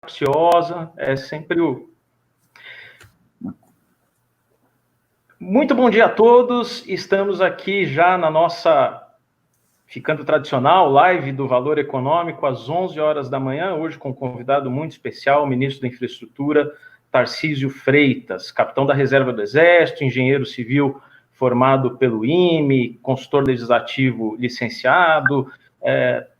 capciosa, é sempre o... Muito bom dia a todos, estamos aqui já na nossa, ficando tradicional, live do Valor Econômico, às 11 horas da manhã, hoje com um convidado muito especial, o ministro da Infraestrutura, Tarcísio Freitas, capitão da Reserva do Exército, engenheiro civil formado pelo IME, consultor legislativo licenciado,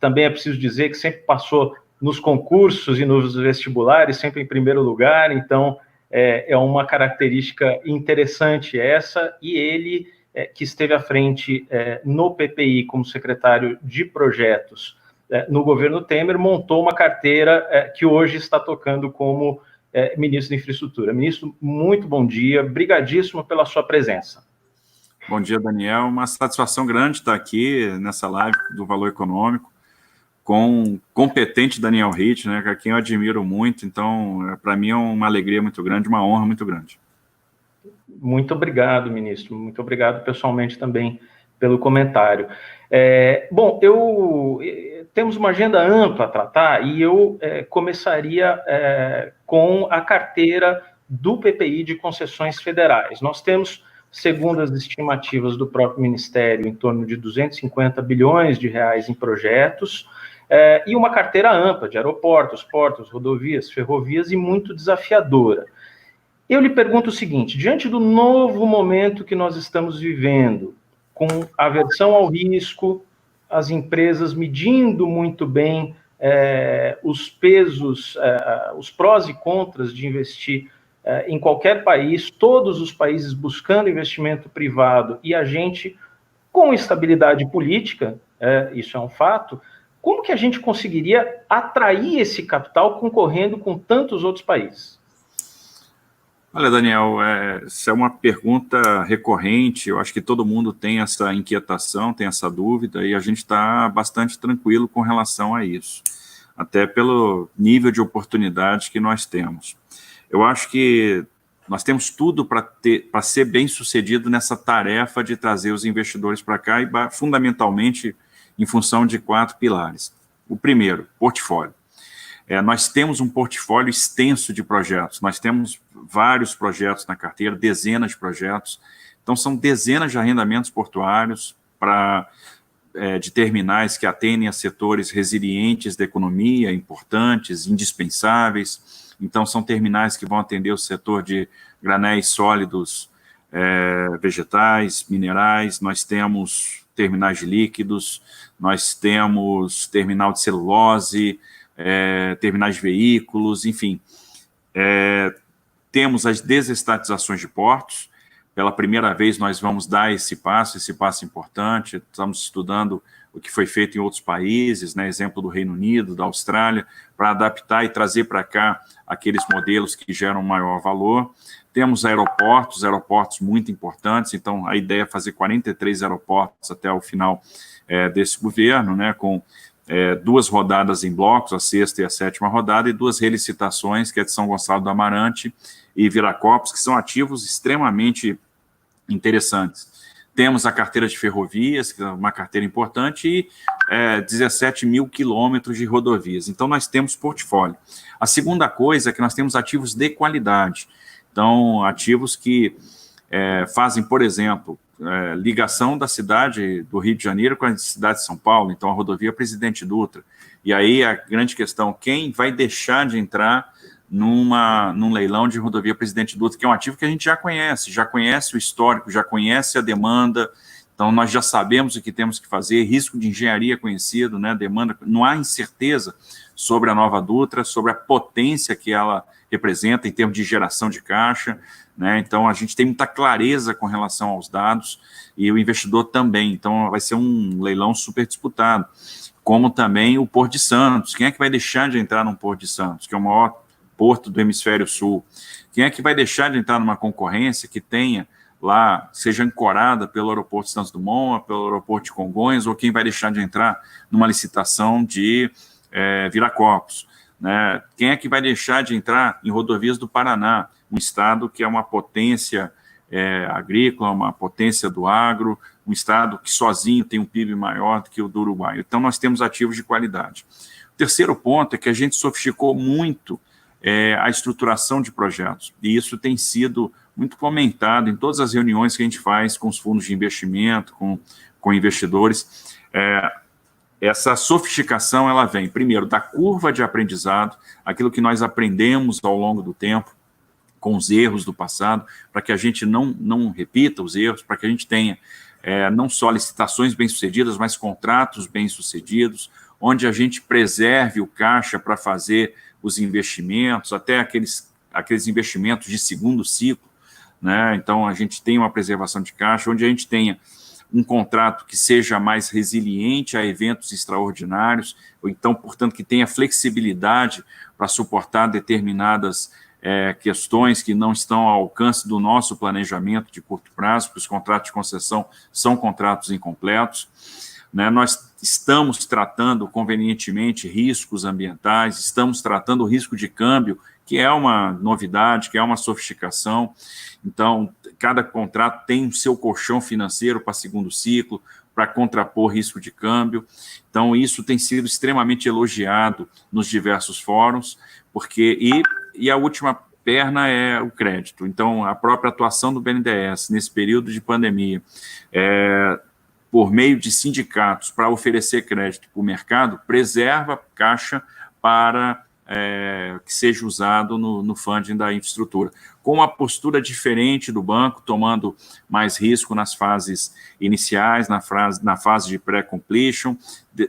também é preciso dizer que sempre passou nos concursos e nos vestibulares, sempre em primeiro lugar, então é uma característica interessante essa, e ele, que esteve à frente no PPI como secretário de projetos no governo Temer, montou uma carteira que hoje está tocando como ministro da Infraestrutura. Ministro, muito bom dia, brigadíssimo pela sua presença. Bom dia, Daniel. Uma satisfação grande estar aqui nessa live do Valor Econômico com o competente Daniel Ritt, né, a quem eu admiro muito. Então, para mim é uma alegria muito grande, uma honra muito grande. Muito obrigado, ministro. Muito obrigado pessoalmente também pelo comentário. Bom, temos uma agenda ampla a tratar e eu começaria com a carteira do PPI de concessões federais. Nós temos, segundo as estimativas do próprio Ministério, em torno de 250 bilhões de reais em projetos, e uma carteira ampla de aeroportos, portos, rodovias, ferrovias e muito desafiadora. Eu lhe pergunto o seguinte, diante do novo momento que nós estamos vivendo, com aversão ao risco, as empresas medindo muito bem os pesos, os prós e contras de investir em qualquer país, todos os países buscando investimento privado e a gente com estabilidade política, isso é um fato, como que a gente conseguiria atrair esse capital concorrendo com tantos outros países? Olha, Daniel, essa é uma pergunta recorrente, eu acho que todo mundo tem essa inquietação, tem essa dúvida, e a gente está bastante tranquilo com relação a isso, até pelo nível de oportunidade que nós temos. Eu acho que nós temos tudo para ser bem-sucedido nessa tarefa de trazer os investidores para cá, e fundamentalmente em função de 4 pilares. O primeiro, portfólio. Nós temos um portfólio extenso de projetos, nós temos vários projetos na carteira, dezenas de projetos, então são dezenas de arrendamentos portuários de terminais que atendem a setores resilientes da economia, importantes, indispensáveis, então são terminais que vão atender o setor de granéis sólidos, vegetais, minerais, nós temos terminais de líquidos, nós temos terminal de celulose, terminais de veículos, enfim. Temos as desestatizações de portos. Pela primeira vez nós vamos dar esse passo importante, estamos estudando o que foi feito em outros países, né, exemplo do Reino Unido, da Austrália, para adaptar e trazer para cá aqueles modelos que geram maior valor. Temos aeroportos muito importantes, então a ideia é fazer 43 aeroportos até o final desse governo, né, com 2 rodadas em blocos, a 6ª e a 7ª rodada, e 2 relicitações, que é de São Gonçalo do Amarante e Viracopos, que são ativos extremamente interessantes. Temos a carteira de ferrovias, que é uma carteira importante, e 17 mil quilômetros de rodovias. Então, nós temos portfólio. A segunda coisa é que nós temos ativos de qualidade. Então, ativos que fazem, por exemplo, ligação da cidade do Rio de Janeiro com a cidade de São Paulo, então a rodovia Presidente Dutra. E aí a grande questão, quem vai deixar de entrar num leilão de rodovia Presidente Dutra, que é um ativo que a gente já conhece o histórico, já conhece a demanda, então nós já sabemos o que temos que fazer, risco de engenharia conhecido, né, demanda, não há incerteza sobre a nova Dutra, sobre a potência que ela representa em termos de geração de caixa, né? Então a gente tem muita clareza com relação aos dados e o investidor também, então vai ser um leilão super disputado, como também o Porto de Santos. Quem é que vai deixar de entrar no Porto de Santos, que é o maior porto do hemisfério sul? Quem é que vai deixar de entrar numa concorrência que tenha lá, seja ancorada pelo aeroporto de Santos Dumont, pelo aeroporto de Congonhas, ou quem vai deixar de entrar numa licitação de Viracopos, né? Quem é que vai deixar de entrar em rodovias do Paraná, um estado que é uma potência agrícola, uma potência do agro, um estado que sozinho tem um PIB maior do que o do Uruguai. Então, nós temos ativos de qualidade. Terceiro ponto é que a gente sofisticou muito a estruturação de projetos, e isso tem sido muito comentado em todas as reuniões que a gente faz com os fundos de investimento, com investidores. Essa sofisticação, ela vem, primeiro, da curva de aprendizado, aquilo que nós aprendemos ao longo do tempo, com os erros do passado, para que a gente não repita os erros, para que a gente tenha não só licitações bem-sucedidas, mas contratos bem-sucedidos, onde a gente preserve o caixa para fazer os investimentos, até aqueles investimentos de segundo ciclo, né? Então, a gente tem uma preservação de caixa, onde a gente tenha um contrato que seja mais resiliente a eventos extraordinários, ou então, portanto, que tenha flexibilidade para suportar determinadas questões que não estão ao alcance do nosso planejamento de curto prazo, porque os contratos de concessão são contratos incompletos, né? Nós estamos tratando convenientemente riscos ambientais, estamos tratando o risco de câmbio, que é uma novidade, que é uma sofisticação. Então, cada contrato tem o seu colchão financeiro para segundo ciclo, para contrapor risco de câmbio. Então, isso tem sido extremamente elogiado nos diversos fóruns, porque e a última perna é o crédito. Então, a própria atuação do BNDES nesse período de pandemia, por meio de sindicatos para oferecer crédito para o mercado, preserva caixa para que seja usado no funding da infraestrutura, com uma postura diferente do banco, tomando mais risco nas fases iniciais, na fase de pré-completion,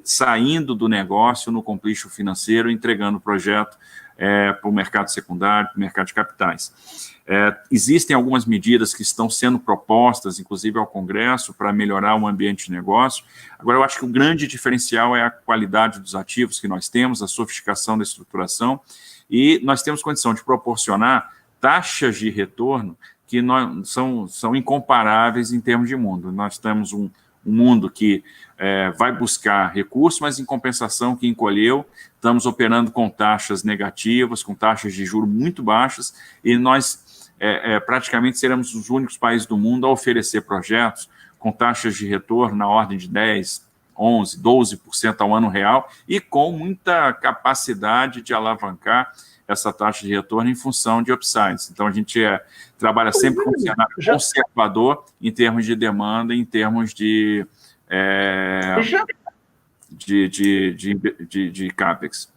saindo do negócio no completion financeiro, entregando o projeto para o mercado secundário, para o mercado de capitais. Existem algumas medidas que estão sendo propostas, inclusive ao Congresso, para melhorar o ambiente de negócio. Agora, eu acho que o grande diferencial é a qualidade dos ativos que nós temos, a sofisticação da estruturação, e nós temos condição de proporcionar taxas de retorno que são incomparáveis em termos de mundo. Nós temos um mundo que vai buscar recursos, mas em compensação que encolheu, estamos operando com taxas negativas, com taxas de juros muito baixas, e nós praticamente seremos os únicos países do mundo a oferecer projetos com taxas de retorno na ordem de 10, 11, 12% ao ano real, e com muita capacidade de alavancar essa taxa de retorno em função de upsides. Então, a gente trabalha sempre com um cenário conservador em termos de demanda, em termos de CAPEX.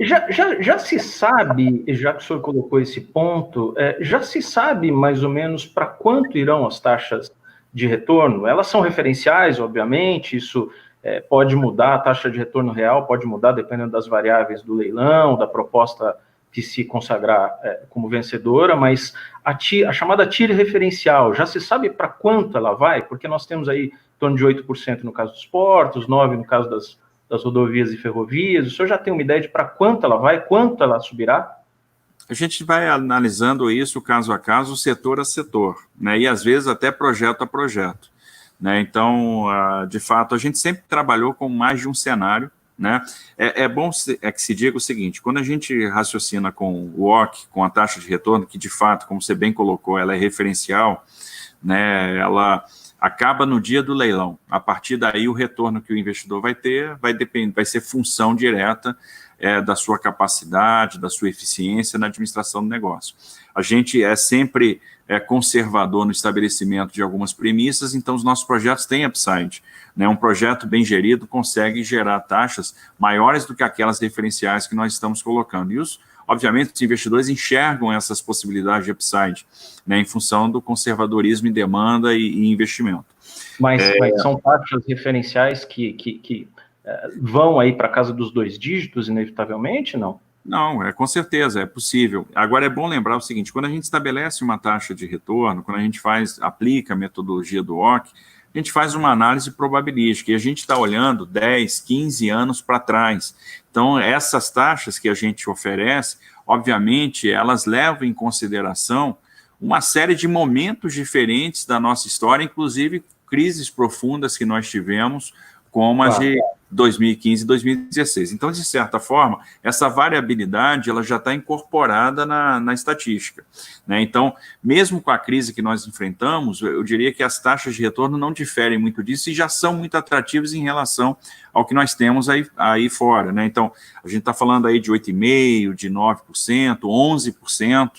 Já se sabe, já que o senhor colocou esse ponto, já se sabe mais ou menos para quanto irão as taxas de retorno? Elas são referenciais, obviamente, isso pode mudar, a taxa de retorno real pode mudar dependendo das variáveis do leilão, da proposta que se consagrar como vencedora, mas a chamada TIR referencial, já se sabe para quanto ela vai? Porque nós temos aí em torno de 8% no caso dos portos, 9% no caso das rodovias e ferrovias. O senhor já tem uma ideia de para quanto ela vai, quanto ela subirá? A gente vai analisando isso caso a caso, setor a setor, né? E às vezes até projeto a projeto, né? Então, de fato, a gente sempre trabalhou com mais de um cenário, né? É bom que se diga o seguinte: quando a gente raciocina com o WACC, com a taxa de retorno, que de fato, como você bem colocou, ela é referencial, né? Ela acaba no dia do leilão. A partir daí, o retorno que o investidor vai ter vai ser função direta da sua capacidade, da sua eficiência na administração do negócio. A gente é sempre conservador no estabelecimento de algumas premissas, então os nossos projetos têm upside, né? Um projeto bem gerido consegue gerar taxas maiores do que aquelas referenciais que nós estamos colocando. E obviamente, os investidores enxergam essas possibilidades de upside, né, em função do conservadorismo em demanda e investimento. Mas são taxas referenciais que vão aí para a casa dos 2 dígitos, inevitavelmente, não? Não, com certeza, é possível. Agora, é bom lembrar o seguinte: quando a gente estabelece uma taxa de retorno, quando a gente aplica a metodologia do WACC, a gente faz uma análise probabilística, e a gente está olhando 10, 15 anos para trás. Então, essas taxas que a gente oferece, obviamente, elas levam em consideração uma série de momentos diferentes da nossa história, inclusive crises profundas que nós tivemos, como as de 2015 e 2016. Então, de certa forma, essa variabilidade ela já está incorporada na estatística, né? Então, mesmo com a crise que nós enfrentamos, eu diria que as taxas de retorno não diferem muito disso e já são muito atrativas em relação ao que nós temos aí fora, né? Então, a gente está falando aí de 8,5%, de 9%, 11%,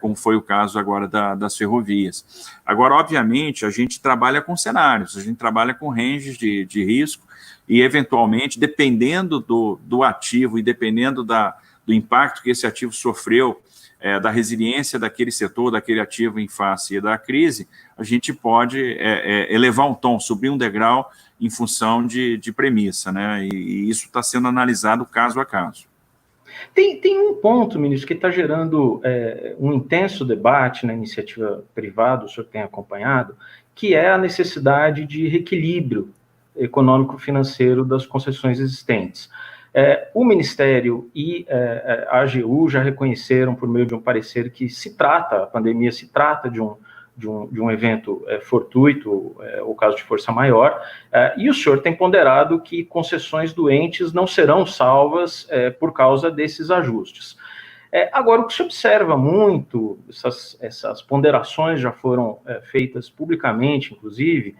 como foi o caso agora das ferrovias. Agora, obviamente, a gente trabalha com cenários, a gente trabalha com ranges de risco e, eventualmente, dependendo do ativo e dependendo do impacto que esse ativo sofreu, da resiliência daquele setor, daquele ativo em face da crise, a gente pode elevar um tom, subir um degrau em função de premissa, né? E isso está sendo analisado caso a caso. Tem um ponto, ministro, que está gerando um intenso debate na iniciativa privada, o senhor tem acompanhado, que é a necessidade de reequilíbrio econômico-financeiro das concessões existentes. O Ministério e a AGU já reconheceram, por meio de um parecer, que a pandemia se trata de um evento fortuito, o caso de força maior, e o senhor tem ponderado que concessões doentes não serão salvas por causa desses ajustes. Agora, o que se observa muito, essas ponderações já foram feitas publicamente, inclusive,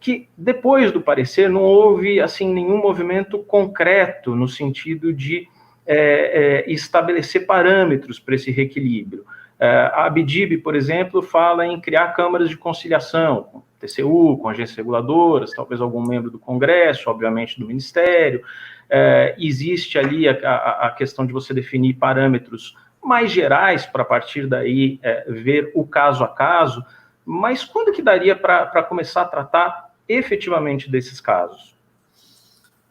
que depois do parecer não houve assim nenhum movimento concreto no sentido de estabelecer parâmetros para esse reequilíbrio. A ABDIB, por exemplo, fala em criar câmaras de conciliação, com TCU, com agências reguladoras, talvez algum membro do Congresso, obviamente do Ministério. Existe ali a questão de você definir parâmetros mais gerais para, a partir daí, ver o caso a caso, mas quando que daria para começar a tratar efetivamente desses casos?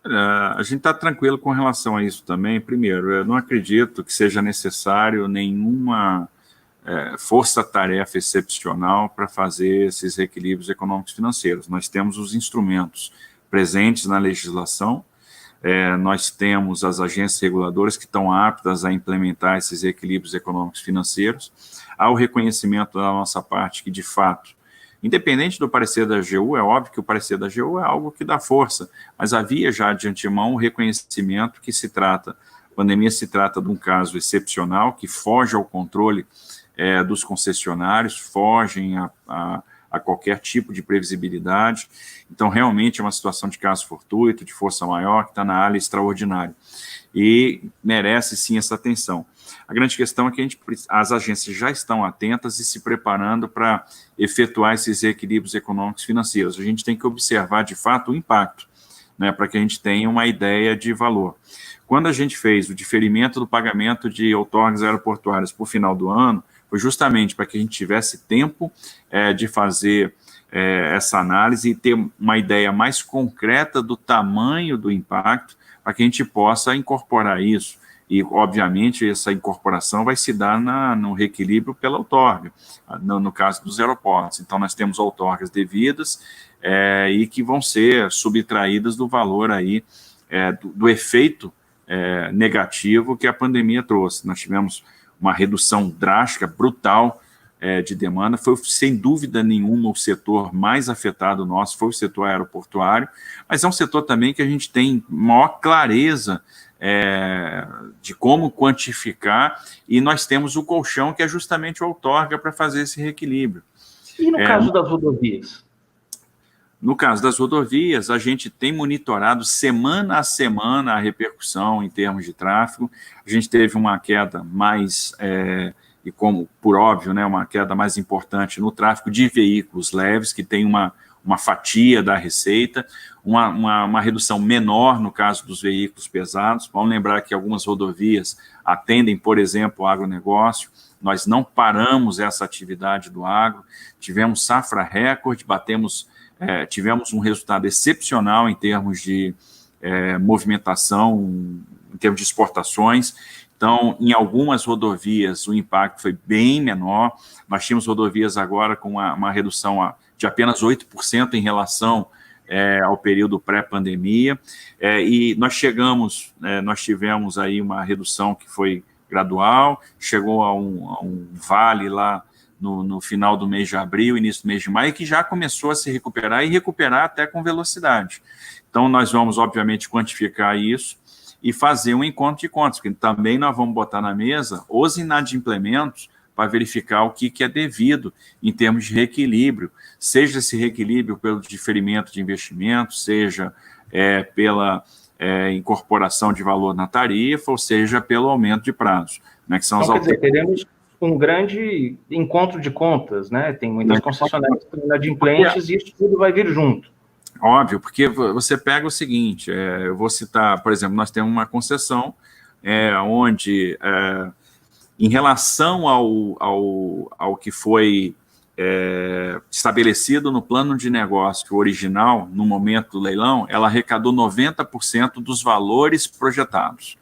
A gente está tranquilo com relação a isso também. Primeiro, eu não acredito que seja necessário nenhuma força-tarefa excepcional para fazer esses reequilíbrios econômicos financeiros. Nós temos os instrumentos presentes na legislação, nós temos as agências reguladoras que estão aptas a implementar esses equilíbrios econômicos financeiros. Há o reconhecimento da nossa parte que, de fato, independente do parecer da AGU, é óbvio que o parecer da AGU é algo que dá força, mas havia já de antemão o reconhecimento que a pandemia se trata de um caso excepcional, que foge ao controle dos concessionários, fogem a qualquer tipo de previsibilidade. Então, realmente é uma situação de caso fortuito, de força maior, que está na área extraordinária. E merece, sim, essa atenção. A grande questão é que as agências já estão atentas e se preparando para efetuar esses equilíbrios econômicos financeiros. A gente tem que observar, de fato, o impacto, né, para que a gente tenha uma ideia de valor. Quando a gente fez o diferimento do pagamento de outorgas aeroportuárias para o final do ano, foi justamente para que a gente tivesse tempo de fazer essa análise e ter uma ideia mais concreta do tamanho do impacto, para que a gente possa incorporar isso. E, obviamente, essa incorporação vai se dar no reequilíbrio pela outorga, no caso dos aeroportos. Então, nós temos outorgas devidas e que vão ser subtraídas do valor aí, do efeito negativo que a pandemia trouxe. Nós tivemos uma redução drástica, brutal, de demanda. Foi, sem dúvida nenhuma, o setor mais afetado nosso, foi o setor aeroportuário, mas é um setor também que a gente tem maior clareza de como quantificar, e nós temos o colchão, que é justamente a outorga, para fazer esse reequilíbrio. E no caso das rodovias? No caso das rodovias, a gente tem monitorado semana a semana a repercussão em termos de tráfego. A gente teve uma queda mais, e como por óbvio, né, uma queda mais importante no tráfego de veículos leves, que tem uma fatia da receita, uma redução menor no caso dos veículos pesados. Vamos lembrar que algumas rodovias atendem, por exemplo, o agronegócio. Nós não paramos essa atividade do agro, tivemos safra recorde, tivemos um resultado excepcional em termos de movimentação, em termos de exportações. Então, em algumas rodovias, o impacto foi bem menor. Nós tínhamos rodovias agora com uma redução de apenas 8% em relação ao período pré-pandemia. E nós tivemos aí uma redução que foi gradual, chegou a um vale lá no final do mês de abril, início do mês de maio, que já começou a se recuperar e recuperar até com velocidade. Então, nós vamos, obviamente, quantificar isso e fazer um encontro de contas, porque também nós vamos botar na mesa os inadimplementos para verificar o que é devido em termos de reequilíbrio, seja esse reequilíbrio pelo diferimento de investimento, seja pela incorporação de valor na tarifa, ou seja, pelo aumento de prazo. Né, que são então, quer dizer, teremos um grande encontro de contas, né? Tem muitas concessionárias inadimplentes e isso tudo vai vir junto. Óbvio, porque você pega o seguinte, eu vou citar, por exemplo, nós temos uma concessão onde, em relação ao que foi estabelecido no plano de negócio original, no momento do leilão, ela arrecadou 90% dos valores projetados.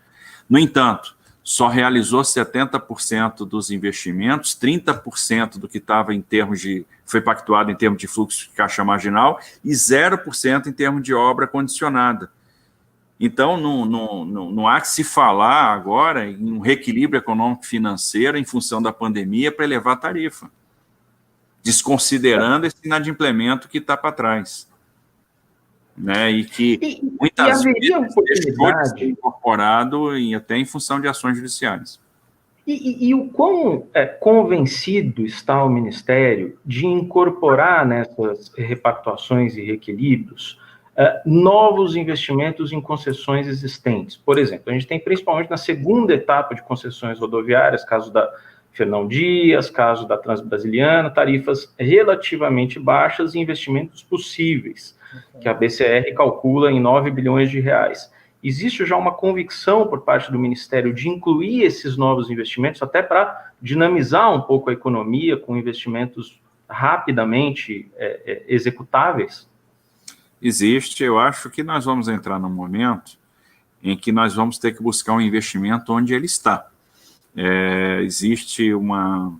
No entanto, só realizou 70% dos investimentos, 30% do que estava em termos foi pactuado em termos de fluxo de caixa marginal e 0% em termos de obra condicionada. Então, não há que se falar agora em um reequilíbrio econômico-financeiro em função da pandemia para elevar a tarifa, desconsiderando esse inadimplemento que está para trás. Né, e que muitas vezes deixou de ser incorporado até em função de ações judiciais. E o quão convencido está o Ministério de incorporar nessas repactuações e reequilíbrios novos investimentos em concessões existentes? Por exemplo, a gente tem principalmente na segunda etapa de concessões rodoviárias, caso da Fernão Dias, caso da Transbrasiliana, tarifas relativamente baixas e investimentos possíveis, que a BCR calcula em 9 bilhões de reais. Existe já uma convicção por parte do Ministério de incluir esses novos investimentos, até para dinamizar um pouco a economia com investimentos rapidamente executáveis? Existe. Eu acho que nós vamos entrar num momento em que nós vamos ter que buscar um investimento onde ele está. Existe uma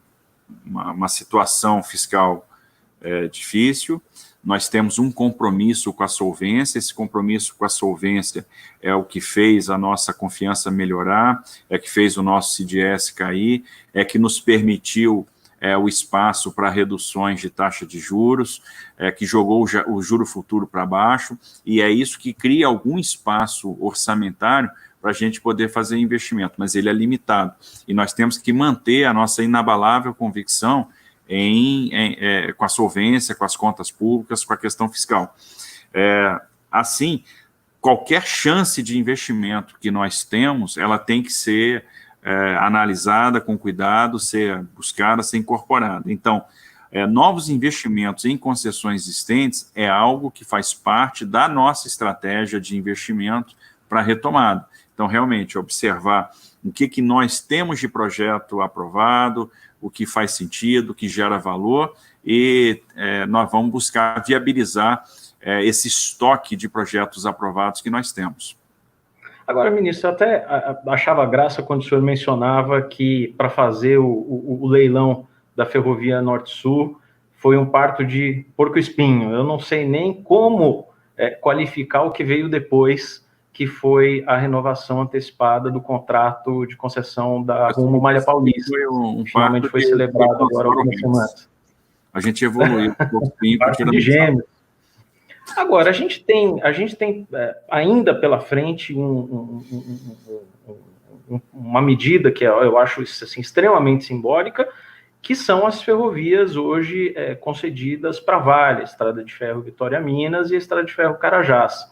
situação fiscal difícil. Nós temos um compromisso com a solvência, esse compromisso com a solvência é o que fez a nossa confiança melhorar, é que fez o nosso CDS cair, é que nos permitiu o espaço para reduções de taxa de juros, que jogou o juro futuro para baixo, e é isso que cria algum espaço orçamentário para a gente poder fazer investimento, mas ele é limitado, e nós temos que manter a nossa inabalável convicção com a solvência, com as contas públicas, com a questão fiscal. Assim, qualquer chance de investimento que nós temos, ela tem que ser analisada com cuidado, ser buscada, ser incorporada. Então, novos investimentos em concessões existentes é algo que faz parte da nossa estratégia de investimento para retomada. Então, realmente, observar o que nós temos de projeto aprovado, o que faz sentido, o que gera valor, e nós vamos buscar viabilizar esse estoque de projetos aprovados que nós temos. Agora, ministro, eu até achava graça quando o senhor mencionava que para fazer o leilão da Ferrovia Norte-Sul foi um parto de porco-espinho. Eu não sei nem como qualificar o que veio depois, que foi a renovação antecipada do contrato de concessão da Rumo Malha Paulista. Finalmente foi celebrado agora há algumas semanas. A gente evoluiu um pouquinho. Parte de gêmeos. Agora, a gente tem ainda pela frente uma medida que eu acho assim, extremamente simbólica, que são as ferrovias hoje concedidas para Vale, a Estrada de Ferro Vitória-Minas e a Estrada de Ferro Carajás.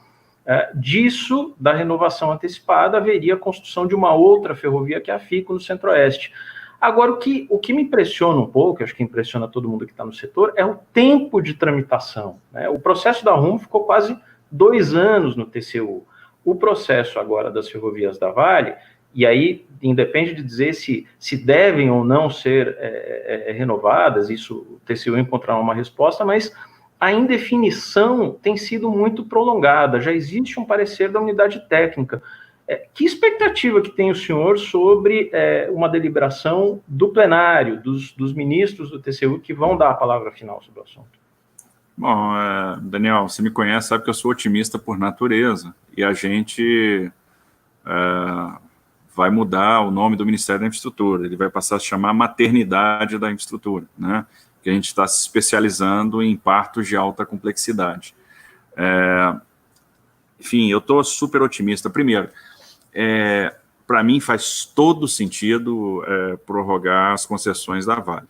Disso, da renovação antecipada, haveria a construção de uma outra ferrovia, que é a FICO, no Centro-Oeste. Agora, o que me impressiona um pouco, acho que impressiona todo mundo que está no setor, é o tempo de tramitação. Né? O processo da Rumo ficou quase 2 anos no TCU. O processo agora das ferrovias da Vale, e aí independe de dizer se devem ou não ser renovadas, isso o TCU encontrará uma resposta, mas a indefinição tem sido muito prolongada, já existe um parecer da unidade técnica. Que expectativa que tem o senhor sobre uma deliberação do plenário, dos ministros do TCU, que vão dar a palavra final sobre o assunto? Bom, Daniel, você me conhece, sabe que eu sou otimista por natureza, e a gente vai mudar o nome do Ministério da Infraestrutura, ele vai passar a se chamar Maternidade da Infraestrutura, né? Que a gente está se especializando em partos de alta complexidade. Enfim, eu estou super otimista. Primeiro, para mim faz todo sentido prorrogar as concessões da Vale,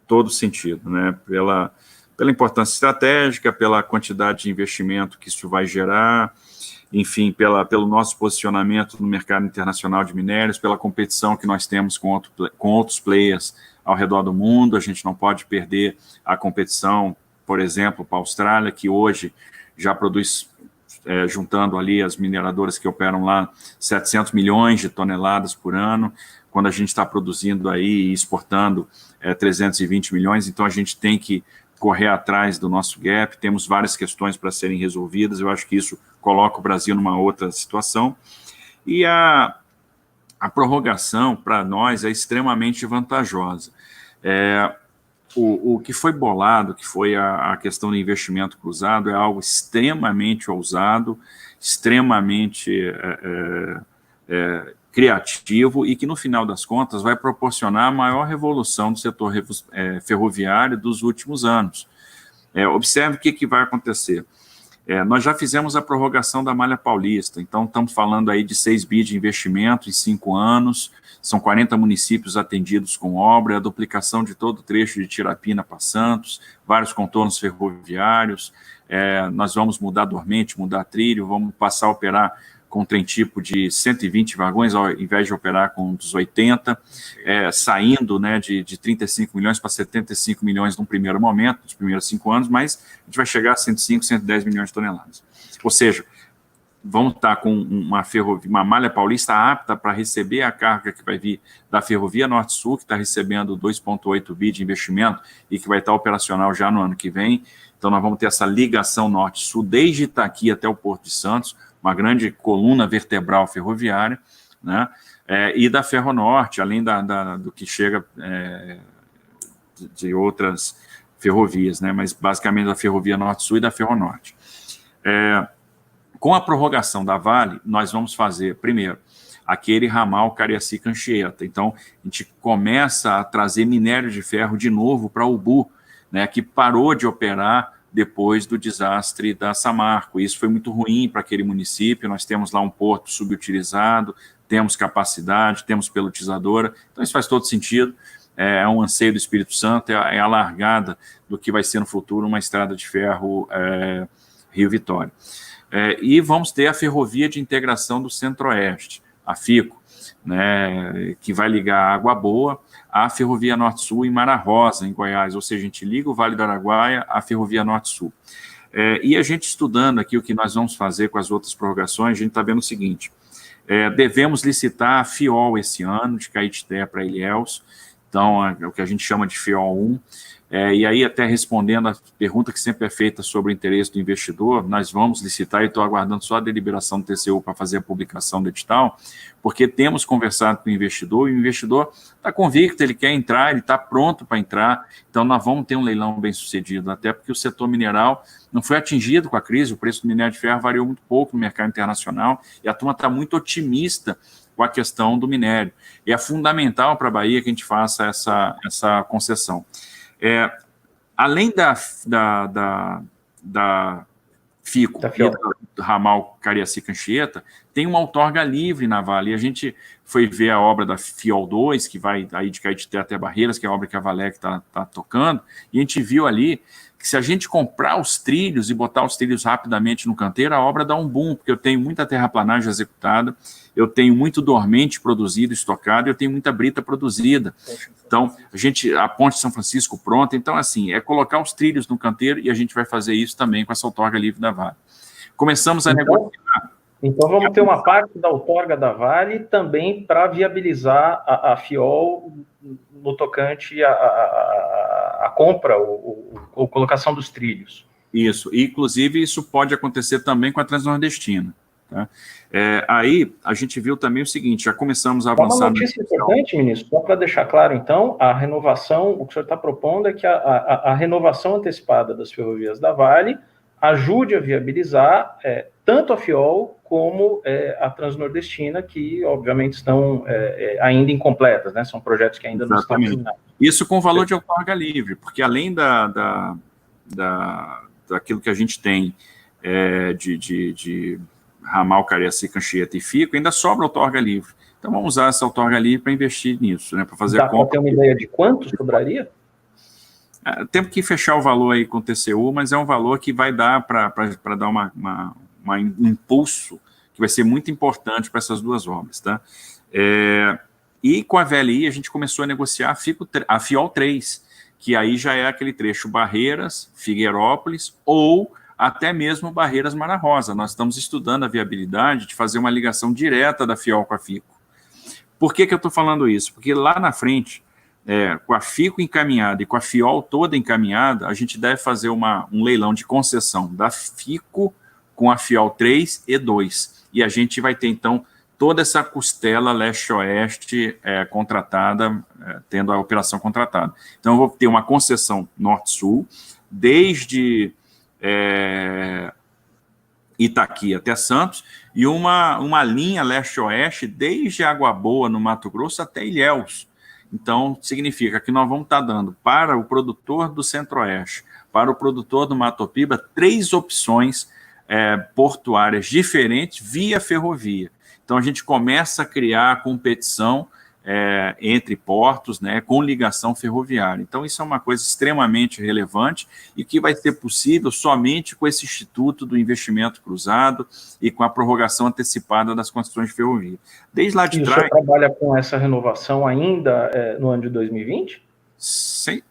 todo sentido, né? Pela importância estratégica, pela quantidade de investimento que isso vai gerar, enfim, pelo nosso posicionamento no mercado internacional de minérios, pela competição que nós temos com outros players ao redor do mundo. A gente não pode perder a competição, por exemplo, para a Austrália, que hoje já produz, juntando ali as mineradoras que operam lá, 700 milhões de toneladas por ano, quando a gente está produzindo aí e exportando 320 milhões, então a gente tem que correr atrás do nosso gap, temos várias questões para serem resolvidas, eu acho que isso coloca o Brasil numa outra situação, e a prorrogação, para nós, é extremamente vantajosa. O que foi bolado, que foi a questão do investimento cruzado, é algo extremamente ousado, extremamente criativo e que, no final das contas, vai proporcionar a maior revolução do setor ferroviário dos últimos anos. Observe o que vai acontecer. Nós já fizemos a prorrogação da Malha Paulista, então estamos falando aí de 6 bi de investimento em 5 anos, são 40 municípios atendidos com obra, a duplicação de todo o trecho de Tirapina para Santos, vários contornos ferroviários, nós vamos mudar dormente, mudar trilho, vamos passar a operar com trem tipo de 120 vagões, ao invés de operar com dos 80, saindo, né, de 35 milhões para 75 milhões num primeiro momento, nos primeiros 5 anos, mas a gente vai chegar a 105, 110 milhões de toneladas. Ou seja, vamos estar com uma malha paulista apta para receber a carga que vai vir da Ferrovia Norte-Sul, que está recebendo 2,8 bi de investimento e que vai estar operacional já no ano que vem. Então, nós vamos ter essa ligação Norte-Sul desde Itaqui até o Porto de Santos, uma grande coluna vertebral ferroviária, né? E da Ferronorte, além do que chega de outras ferrovias, né? Mas basicamente da Ferrovia Norte-Sul e da Ferronorte. Com a prorrogação da Vale, nós vamos fazer, primeiro, aquele ramal Cariacica-Anchieta. Então, a gente começa a trazer minério de ferro de novo para o Ubu, né? Que parou de operar depois do desastre da Samarco. Isso foi muito ruim para aquele município. Nós temos lá um porto subutilizado, temos capacidade, temos pelotizadora, então isso faz todo sentido. É um anseio do Espírito Santo, é a largada do que vai ser no futuro uma estrada de ferro Rio Vitória. E vamos ter a Ferrovia de Integração do Centro-Oeste, a FICO, né, que vai ligar a Água Boa à Ferrovia Norte-Sul em Mara Rosa, em Goiás, ou seja, a gente liga o Vale do Araguaia à Ferrovia Norte-Sul. E a gente estudando aqui o que nós vamos fazer com as outras prorrogações, a gente está vendo o seguinte, devemos licitar a FIOL esse ano, de Caetité para Ilhéus, então é o que a gente chama de FIOL 1, e aí até respondendo a pergunta que sempre é feita sobre o interesse do investidor, nós vamos licitar e estou aguardando só a deliberação do TCU para fazer a publicação do edital, porque temos conversado com o investidor, e o investidor está convicto, ele quer entrar, ele está pronto para entrar, então nós vamos ter um leilão bem sucedido, até porque o setor mineral não foi atingido com a crise, o preço do minério de ferro variou muito pouco no mercado internacional, e a turma está muito otimista com a questão do minério, e é fundamental para a Bahia que a gente faça essa concessão. Além da FICO e do ramal Cariacica-Anchieta, tem uma outorga livre na Vale, e a gente foi ver a obra da FIOL 2, que vai aí de Caetité até Barreiras, que é a obra que a Valec está tocando, e a gente viu ali que se a gente comprar os trilhos e botar os trilhos rapidamente no canteiro, a obra dá um boom, porque eu tenho muita terraplanagem executada, eu tenho muito dormente produzido, estocado, eu tenho muita brita produzida. Então, a Ponte de São Francisco pronta. Então, assim, é colocar os trilhos no canteiro e a gente vai fazer isso também com essa outorga livre da Vale. Começamos a negociar. Então, vamos ter uma parte da outorga da Vale também para viabilizar a FIOL no tocante à compra ou colocação dos trilhos. Isso. E, inclusive, isso pode acontecer também com a Transnordestina. Tá? Aí a gente viu também o seguinte, já começamos a avançar... Uma notícia importante, ministro, só para deixar claro, então, a renovação, o que o senhor está propondo é que a renovação antecipada das ferrovias da Vale ajude a viabilizar tanto a FIOL como a Transnordestina, que obviamente estão ainda incompletas, né? São projetos que ainda não estão terminados. Isso com valor de outorga livre, porque além daquilo que a gente tem de ramal, Cariacica, Anchieta e Fico, ainda sobra outorga livre. Então vamos usar essa outorga livre para investir nisso, né? Para fazer a compra. Dá para ter uma ideia de quanto sobraria? Temos que fechar o valor aí com o TCU, mas é um valor que vai dar para dar um impulso que vai ser muito importante para essas duas obras, tá? E com a VLI a gente começou a negociar a FIOL 3, que aí já é aquele trecho Barreiras, Figueirópolis ou até mesmo Barreiras Mara Rosa. Nós estamos estudando a viabilidade de fazer uma ligação direta da FIOL com a FICO. Por que eu estou falando isso? Porque lá na frente, com a FICO encaminhada e com a FIOL toda encaminhada, a gente deve fazer um leilão de concessão da FICO com a FIOL 3 e 2. E a gente vai ter, então, toda essa costela leste-oeste contratada, tendo a operação contratada. Então, eu vou ter uma concessão norte-sul, desde Itaqui até Santos, e uma linha leste-oeste, desde Água Boa, no Mato Grosso, até Ilhéus. Então, significa que nós vamos estar dando para o produtor do Centro-Oeste, para o produtor do Mato Piba, 3 opções portuárias diferentes via ferrovia. Então, a gente começa a criar a competição entre portos, né, com ligação ferroviária. Então, isso é uma coisa extremamente relevante e que vai ser possível somente com esse Instituto do Investimento Cruzado e com a prorrogação antecipada das concessões de ferrovia. Desde lá de trás... E o senhor trabalha com essa renovação ainda no ano de 2020?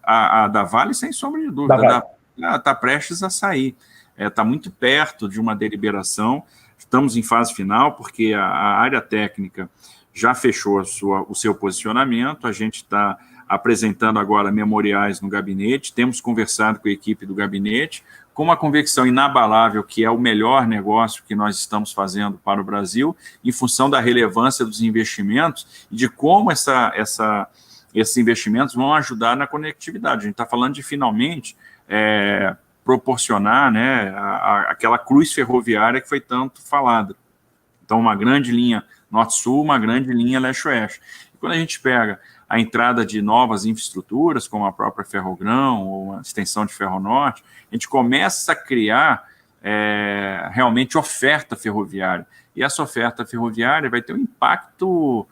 A da Vale, sem sombra de dúvida. Está prestes a sair. Está muito perto de uma deliberação. Estamos em fase final, porque a área técnica já fechou o seu posicionamento, a gente está apresentando agora memoriais no gabinete, temos conversado com a equipe do gabinete, com uma convicção inabalável que é o melhor negócio que nós estamos fazendo para o Brasil, em função da relevância dos investimentos e de como esses investimentos vão ajudar na conectividade. A gente está falando de, finalmente, proporcionar, né, aquela cruz ferroviária que foi tanto falada. Então, uma grande linha norte-sul, uma grande linha leste-oeste. E quando a gente pega a entrada de novas infraestruturas, como a própria Ferrogrão ou a extensão de Ferronorte, a gente começa a criar realmente oferta ferroviária. E essa oferta ferroviária vai ter um impacto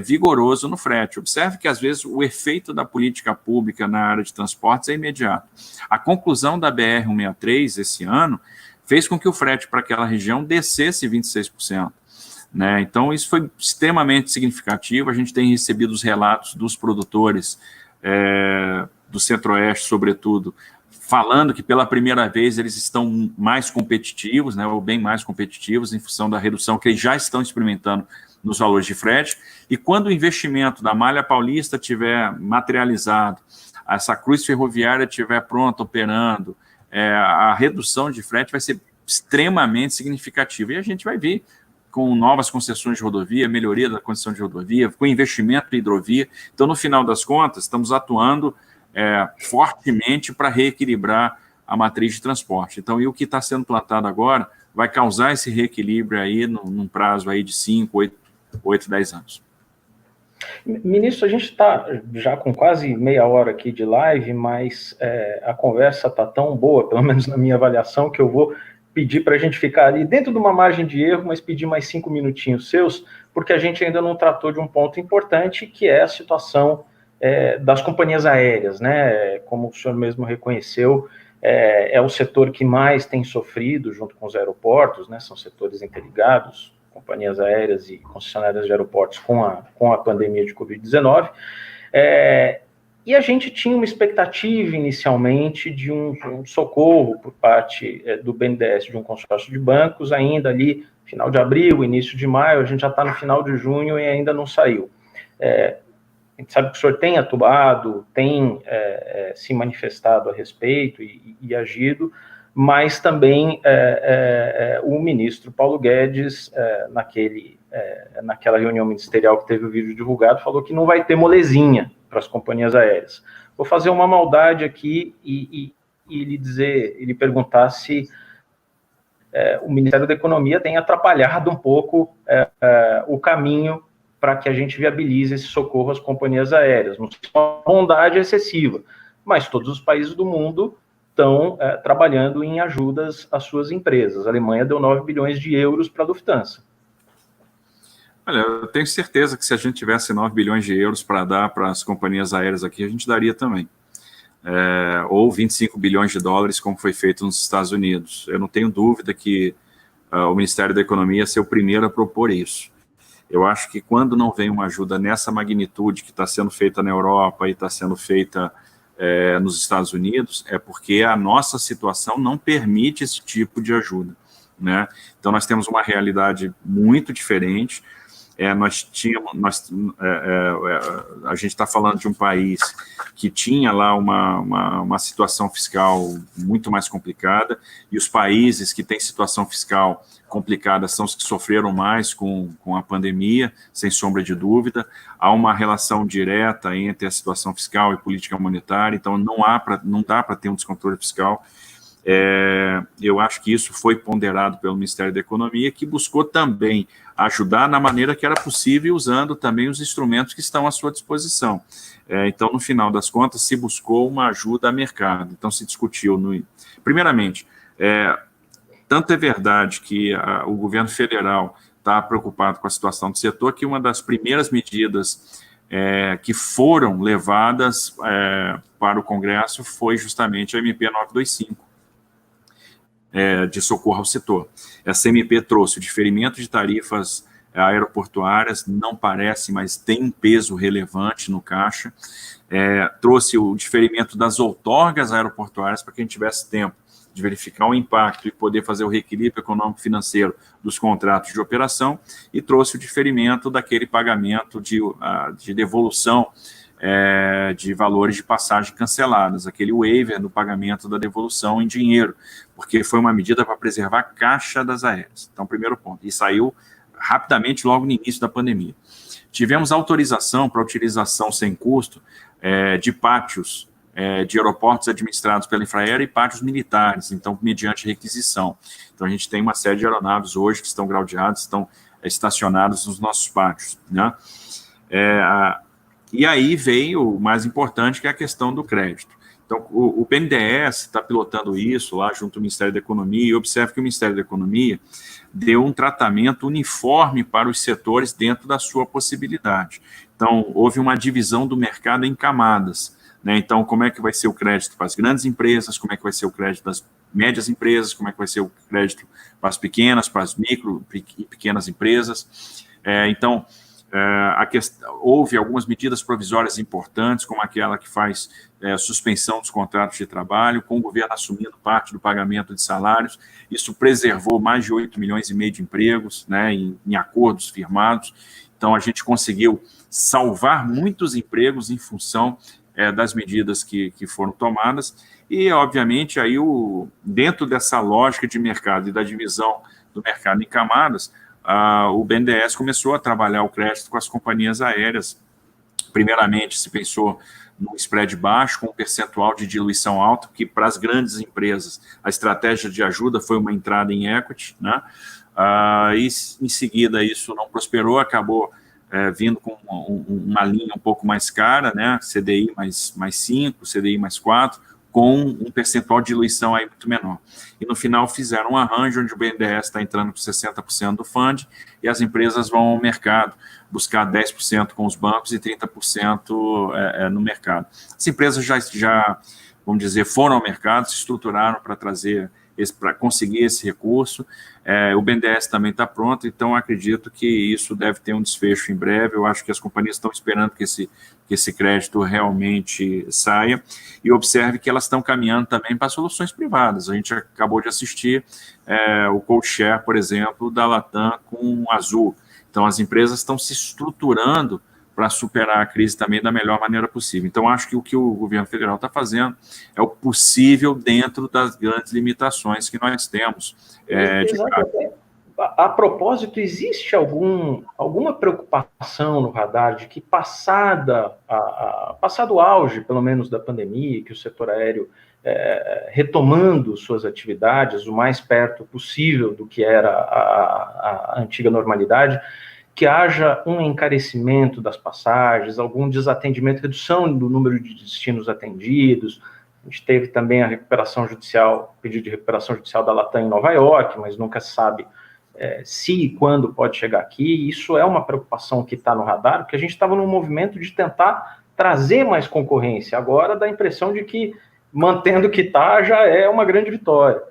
vigoroso no frete. Observe que, às vezes, o efeito da política pública na área de transportes é imediato. A conclusão da BR-163 esse ano fez com que o frete para aquela região descesse 26%. Né? Então, isso foi extremamente significativo. A gente tem recebido os relatos dos produtores do Centro-Oeste, sobretudo, falando que pela primeira vez eles estão mais competitivos, né, ou bem mais competitivos, em função da redução que eles já estão experimentando nos valores de frete. E quando o investimento da Malha Paulista tiver materializado, essa cruz ferroviária estiver pronta, operando, a redução de frete vai ser extremamente significativa. E a gente vai ver com novas concessões de rodovia, melhoria da concessão de rodovia, com investimento em hidrovia. Então, no final das contas, estamos atuando fortemente para reequilibrar a matriz de transporte. Então, e o que está sendo plantado agora vai causar esse reequilíbrio aí num prazo aí de 5, 8, 10 anos. Ministro, a gente está já com quase meia hora aqui de live, mas a conversa está tão boa, pelo menos na minha avaliação, que eu vou pedir para a gente ficar ali dentro de uma margem de erro, mas pedir mais 5 minutinhos seus, porque a gente ainda não tratou de um ponto importante, que é a situação das companhias aéreas, né? Como o senhor mesmo reconheceu, é o setor que mais tem sofrido junto com os aeroportos, né? São setores interligados, companhias aéreas e concessionárias de aeroportos com a pandemia de Covid-19, e a gente tinha uma expectativa inicialmente de um socorro por parte do BNDES, de um consórcio de bancos, ainda ali, final de abril, início de maio, a gente já está no final de junho e ainda não saiu. A gente sabe que o senhor tem atuado, tem se manifestado a respeito e agido, mas também o ministro Paulo Guedes, naquela reunião ministerial que teve o vídeo divulgado, falou que não vai ter molezinha para as companhias aéreas. Vou fazer uma maldade aqui e lhe perguntar se o Ministério da Economia tem atrapalhado um pouco o caminho para que a gente viabilize esse socorro às companhias aéreas. Não é uma bondade excessiva, mas todos os países do mundo estão trabalhando em ajudas às suas empresas. A Alemanha deu 9 bilhões de euros para a Lufthansa. Olha, eu tenho certeza que se a gente tivesse 9 bilhões de euros para dar para as companhias aéreas aqui, a gente daria também. Ou 25 bilhões de dólares, como foi feito nos Estados Unidos. Eu não tenho dúvida que o Ministério da Economia ia ser o primeiro a propor isso. Eu acho que quando não vem uma ajuda nessa magnitude que está sendo feita na Europa e está sendo feita nos Estados Unidos, é porque a nossa situação não permite esse tipo de ajuda, né? Então, nós temos uma realidade muito diferente. A gente está falando de um país que tinha lá uma situação fiscal muito mais complicada, e os países que têm situação fiscal complicada são os que sofreram mais com a pandemia, sem sombra de dúvida. Há uma relação direta entre a situação fiscal e política monetária, então não dá para ter um descontrole fiscal. Eu acho que isso foi ponderado pelo Ministério da Economia, que buscou também ajudar na maneira que era possível, usando também os instrumentos que estão à sua disposição. Então, no final das contas, se buscou uma ajuda a mercado. Então, se discutiu, primeiramente, tanto é verdade que o governo federal está preocupado com a situação do setor, que uma das primeiras medidas que foram levadas para o Congresso foi justamente a MP 925, de socorro ao setor. Essa MP trouxe o diferimento de tarifas aeroportuárias, não parece, mas tem um peso relevante no caixa, trouxe o diferimento das outorgas aeroportuárias para que a gente tivesse tempo de verificar o impacto e poder fazer o reequilíbrio econômico-financeiro dos contratos de operação, e trouxe o diferimento daquele pagamento de devolução de valores de passagem canceladas, aquele waiver no pagamento da devolução em dinheiro, porque foi uma medida para preservar a caixa das aéreas. Então, primeiro ponto, e saiu rapidamente logo no início da pandemia. Tivemos autorização para utilização sem custo de pátios de aeroportos administrados pela Infraero e pátios militares, então, mediante requisição. Então, a gente tem uma série de aeronaves hoje que estão graudeadas, estão estacionadas nos nossos pátios, né? E aí veio o mais importante, que é a questão do crédito. Então, o BNDES está pilotando isso lá junto ao Ministério da Economia, e observe que o Ministério da Economia deu um tratamento uniforme para os setores dentro da sua possibilidade. Então, houve uma divisão do mercado em camadas, né? Então, como é que vai ser o crédito para as grandes empresas, como é que vai ser o crédito das médias empresas, como é que vai ser o crédito para as pequenas, para as micro e pequenas empresas. Então, houve algumas medidas provisórias importantes, como aquela que faz suspensão dos contratos de trabalho, com o governo assumindo parte do pagamento de salários. Isso preservou mais de 8 milhões e meio de empregos, né, em acordos firmados. Então, a gente conseguiu salvar muitos empregos em função das medidas que foram tomadas. E, obviamente, aí dentro dessa lógica de mercado e da divisão do mercado em camadas, o BNDES começou a trabalhar o crédito com as companhias aéreas. Primeiramente, se pensou num spread baixo, com um percentual de diluição alto, que para as grandes empresas a estratégia de ajuda foi uma entrada em equity, né? E em seguida isso não prosperou, acabou vindo com uma linha um pouco mais cara, né? CDI mais 5, CDI mais 4, com um percentual de diluição aí muito menor. E no final fizeram um arranjo onde o BNDES está entrando com 60% do fundo e as empresas vão ao mercado buscar 10% com os bancos e 30% no mercado. As empresas já, vamos dizer, foram ao mercado, se estruturaram para conseguir esse recurso. O BNDES também está pronto, então acredito que isso deve ter um desfecho em breve. Eu acho que as companhias estão esperando que esse crédito realmente saia, e observe que elas estão caminhando também para soluções privadas. A gente acabou de assistir o code share, por exemplo, da Latam com o Azul. Então, as empresas estão se estruturando para superar a crise também da melhor maneira possível. Então, acho que o que o governo federal está fazendo é o possível dentro das grandes limitações que nós temos. a propósito, existe alguma preocupação no radar de que, passado o auge, pelo menos, da pandemia, que o setor aéreo retomando suas atividades o mais perto possível do que era a antiga normalidade, que haja um encarecimento das passagens, algum desatendimento, redução do número de destinos atendidos? A gente teve também a recuperação judicial, pedido de recuperação judicial da Latam em Nova York, mas nunca se sabe se e quando pode chegar aqui. Isso é uma preocupação que está no radar, porque a gente estava num movimento de tentar trazer mais concorrência. Agora dá a impressão de que, mantendo o que está, já é uma grande vitória.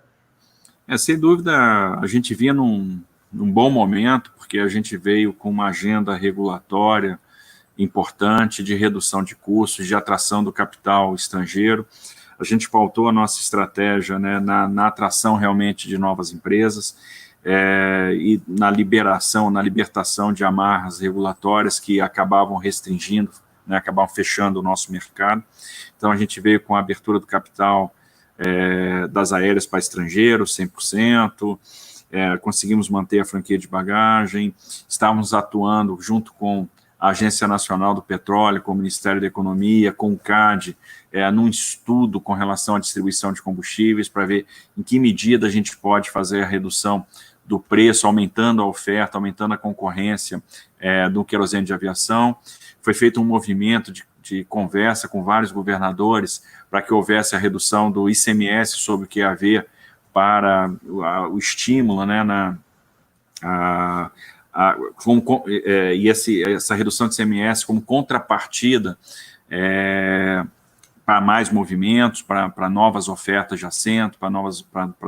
Sem dúvida, a gente vinha num bom momento, porque a gente veio com uma agenda regulatória importante de redução de custos, de atração do capital estrangeiro. A gente pautou a nossa estratégia, né, na atração realmente de novas empresas, e na libertação de amarras regulatórias que acabavam restringindo, né, acabavam fechando o nosso mercado. Então, a gente veio com a abertura do capital das aéreas para estrangeiros, 100%, conseguimos manter a franquia de bagagem, estávamos atuando junto com a Agência Nacional do Petróleo, com o Ministério da Economia, com o CAD, num estudo com relação à distribuição de combustíveis, para ver em que medida a gente pode fazer a redução do preço, aumentando a oferta, aumentando a concorrência do querosene de aviação. Foi feito um movimento de conversa com vários governadores para que houvesse a redução do ICMS sobre o que ia haver para o estímulo, né, essa redução de ICMS como contrapartida para mais movimentos, para novas ofertas de assento, para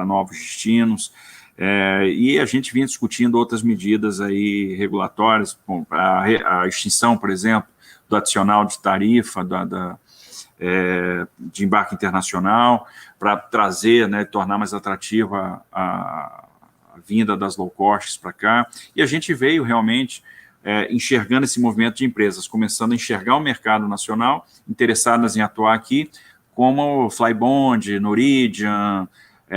novos destinos. E a gente vinha discutindo outras medidas aí regulatórias, a extinção, por exemplo, do adicional de tarifa de embarque internacional, para trazer, né, tornar mais atrativa a vinda das low costs para cá. E a gente veio realmente enxergando esse movimento de empresas, começando a enxergar o mercado nacional, interessadas em atuar aqui, como Flybond, Norwegian,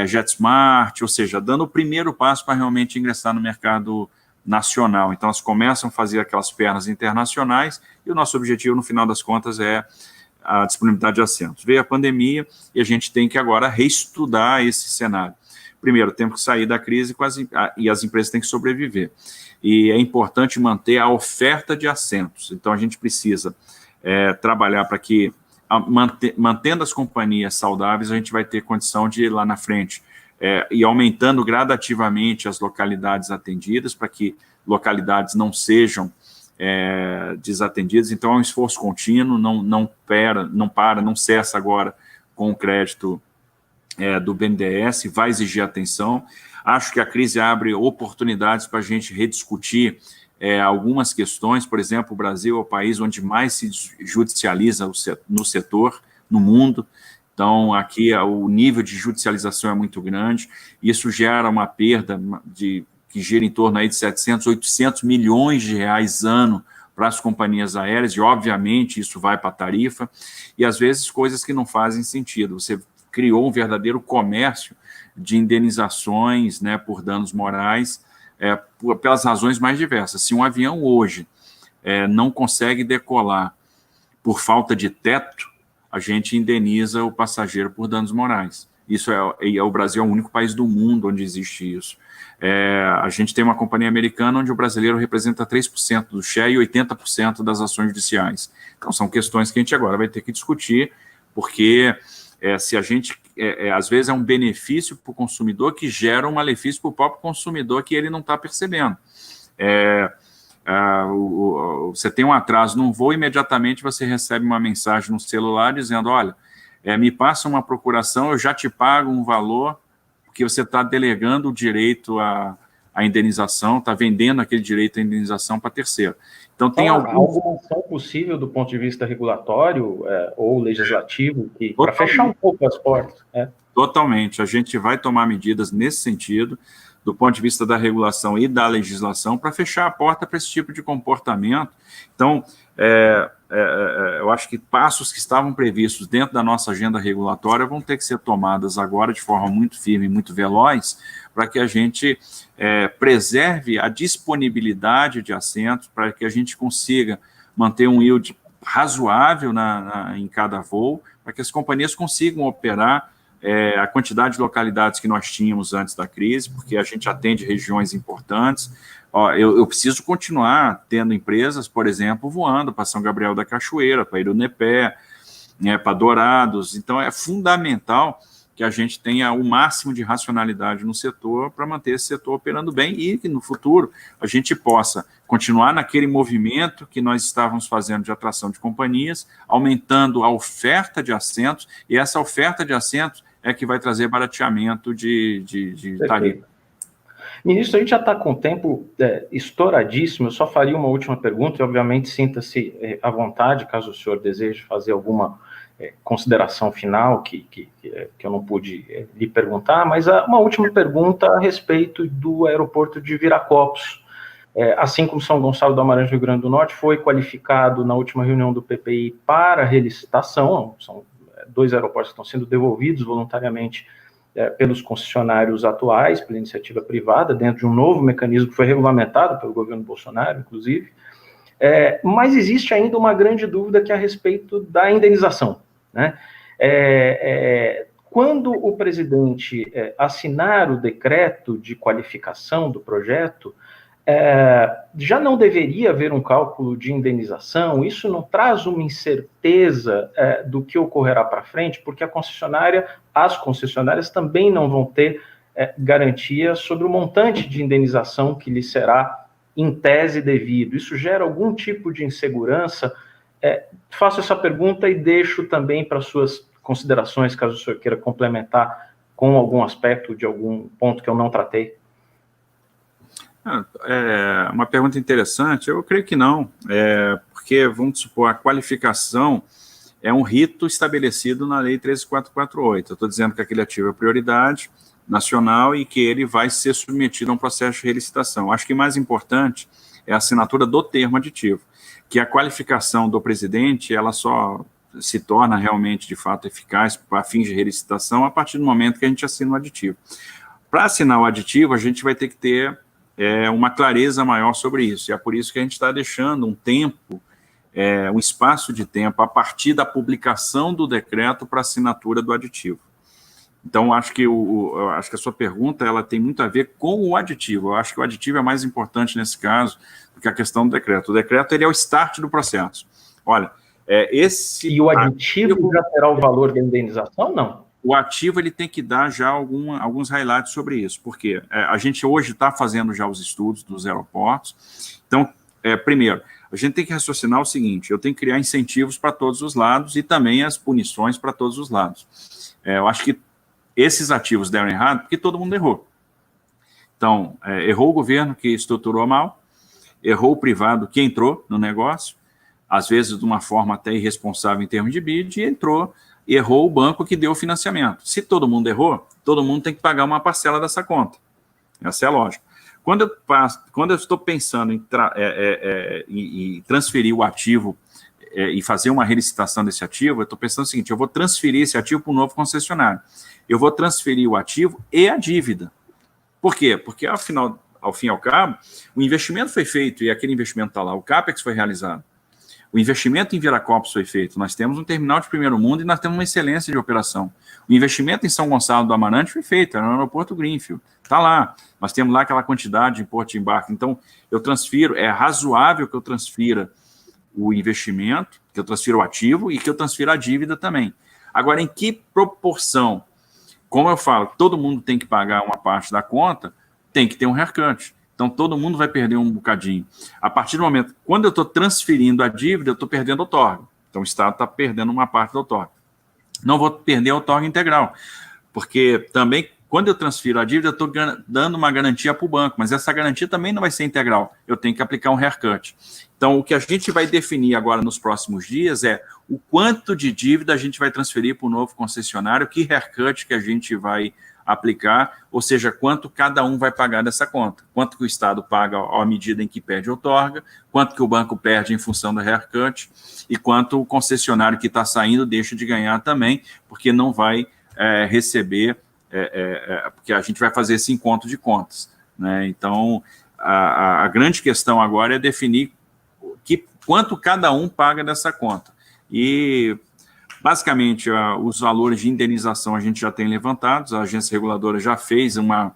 JetSmart, ou seja, dando o primeiro passo para realmente ingressar no mercado nacional. Então, elas começam a fazer aquelas pernas internacionais e o nosso objetivo, no final das contas, é a disponibilidade de assentos. Veio a pandemia e a gente tem que agora reestudar esse cenário. Primeiro, temos que sair da crise e as empresas têm que sobreviver. E é importante manter a oferta de assentos. Então, a gente precisa trabalhar para que, mantendo as companhias saudáveis, a gente vai ter condição de ir lá na frente e aumentando gradativamente as localidades atendidas, para que localidades não sejam desatendidas. Então, é um esforço contínuo, não cessa agora com o crédito do BNDES, vai exigir atenção. Acho que a crise abre oportunidades para a gente rediscutir algumas questões. Por exemplo, o Brasil é o país onde mais se judicializa no setor, no mundo. Então, aqui o nível de judicialização é muito grande. Isso gera uma perda que gira em torno aí de 700, 800 milhões de reais ano para as companhias aéreas, e, obviamente, isso vai para a tarifa, e, às vezes, coisas que não fazem sentido. Você criou um verdadeiro comércio de indenizações, né, por danos morais, pelas razões mais diversas. Se um avião hoje não consegue decolar por falta de teto, a gente indeniza o passageiro por danos morais. Isso o Brasil é o único país do mundo onde existe isso. A gente tem uma companhia americana onde o brasileiro representa 3% do share e 80% das ações judiciais. Então, são questões que a gente agora vai ter que discutir, porque se a gente, às vezes, é um benefício para o consumidor que gera um malefício para o próprio consumidor que ele não está percebendo. Você tem um atraso num voo, imediatamente você recebe uma mensagem no celular dizendo: olha, me passa uma procuração, eu já te pago um valor, porque você está delegando o direito à indenização, está vendendo aquele direito à indenização para terceiro. Então, tem alguma ação possível do ponto de vista regulatório ou legislativo para fechar um pouco as portas? Totalmente. A gente vai tomar medidas nesse sentido, do ponto de vista da regulação e da legislação, para fechar a porta para esse tipo de comportamento. Então, eu acho que passos que estavam previstos dentro da nossa agenda regulatória vão ter que ser tomados agora de forma muito firme e muito veloz, para que a gente preserve a disponibilidade de assentos, para que a gente consiga manter um yield razoável em cada voo, para que as companhias consigam operar a quantidade de localidades que nós tínhamos antes da crise, porque a gente atende regiões importantes. Eu preciso continuar tendo empresas, por exemplo, voando para São Gabriel da Cachoeira, para Irunepé, para Dourados. Então, é fundamental que a gente tenha o máximo de racionalidade no setor para manter esse setor operando bem e que no futuro a gente possa continuar naquele movimento que nós estávamos fazendo de atração de companhias, aumentando a oferta de assentos, e essa oferta de assentos é que vai trazer barateamento de tarifa. Ministro, a gente já está com o tempo estouradíssimo, eu só faria uma última pergunta, e obviamente sinta-se à vontade, caso o senhor deseje fazer alguma consideração final que eu não pude lhe perguntar, mas uma última pergunta a respeito do aeroporto de Viracopos. Assim como São Gonçalo do Amarante, Rio Grande do Norte, foi qualificado na última reunião do PPI para relicitação, são 2 aeroportos que estão sendo devolvidos voluntariamente pelos concessionários atuais, pela iniciativa privada, dentro de um novo mecanismo que foi regulamentado pelo governo Bolsonaro, inclusive, mas existe ainda uma grande dúvida que é a respeito da indenização, né? Quando o presidente assinar o decreto de qualificação do projeto, já não deveria haver um cálculo de indenização? Isso não traz uma incerteza do que ocorrerá para frente, porque as concessionárias também não vão ter garantia sobre o montante de indenização que lhe será, em tese, devido. Isso gera algum tipo de insegurança? Faço essa pergunta e deixo também para suas considerações, caso o senhor queira complementar com algum aspecto de algum ponto que eu não tratei. Uma pergunta interessante. Eu creio que não, porque, vamos supor, a qualificação é um rito estabelecido na Lei 13.448. Eu estou dizendo que aquele ativo é prioridade nacional e que ele vai ser submetido a um processo de relicitação. Acho que mais importante é a assinatura do termo aditivo, que a qualificação do presidente, ela só se torna realmente, de fato, eficaz para fins de relicitação a partir do momento que a gente assina o aditivo. Para assinar o aditivo, a gente vai ter que ter uma clareza maior sobre isso, e é por isso que a gente está deixando um tempo, um espaço de tempo, a partir da publicação do decreto para assinatura do aditivo. Então, acho que a sua pergunta ela tem muito a ver com o aditivo. Eu acho que o aditivo é mais importante nesse caso do que a questão do decreto. O decreto ele é o start do processo. Olha, E o aditivo já terá o valor da indenização, não? O ativo ele tem que dar já alguns highlights sobre isso, porque a gente hoje está fazendo já os estudos dos aeroportos. Então, primeiro, a gente tem que raciocinar o seguinte: eu tenho que criar incentivos para todos os lados e também as punições para todos os lados. Eu acho que esses ativos deram errado porque todo mundo errou. Então, errou o governo que estruturou mal, errou o privado que entrou no negócio, às vezes de uma forma até irresponsável em termos de bid, e errou o banco que deu o financiamento. Se todo mundo errou, todo mundo tem que pagar uma parcela dessa conta. Essa é a lógica. Quando eu estou pensando em transferir o ativo e fazer uma relicitação desse ativo, eu estou pensando o seguinte: eu vou transferir esse ativo para um novo concessionário. Eu vou transferir o ativo e a dívida. Por quê? Porque, ao fim e ao cabo, o investimento foi feito e aquele investimento está lá, o CAPEX foi realizado. O investimento em Viracopos foi feito. Nós temos um terminal de primeiro mundo e nós temos uma excelência de operação. O investimento em São Gonçalo do Amarante foi feito, era no aeroporto Greenfield. Está lá. Nós temos lá aquela quantidade de porto de embarque. Então, eu transfiro, é razoável que eu transfira o investimento, que eu transfira o ativo e que eu transfira a dívida também. Agora, em que proporção? Como eu falo, todo mundo tem que pagar uma parte da conta, tem que ter um haircut. Então, todo mundo vai perder um bocadinho. A partir do momento, quando eu estou transferindo a dívida, eu estou perdendo outorga. Então, o Estado está perdendo uma parte da outorga. Não vou perder a outorga integral, porque também, quando eu transfiro a dívida, eu estou dando uma garantia para o banco, mas essa garantia também não vai ser integral. Eu tenho que aplicar um haircut. Então, o que a gente vai definir agora nos próximos dias é o quanto de dívida a gente vai transferir para o novo concessionário, que haircut que a gente vai aplicar, ou seja, quanto cada um vai pagar dessa conta, quanto que o Estado paga à medida em que perde outorga, quanto que o banco perde em função do haircut e quanto o concessionário que está saindo deixa de ganhar também, porque não vai receber porque a gente vai fazer esse encontro de contas, né? Então, a grande questão agora é definir quanto cada um paga dessa conta. E, basicamente, os valores de indenização a gente já tem levantados, a agência reguladora já fez uma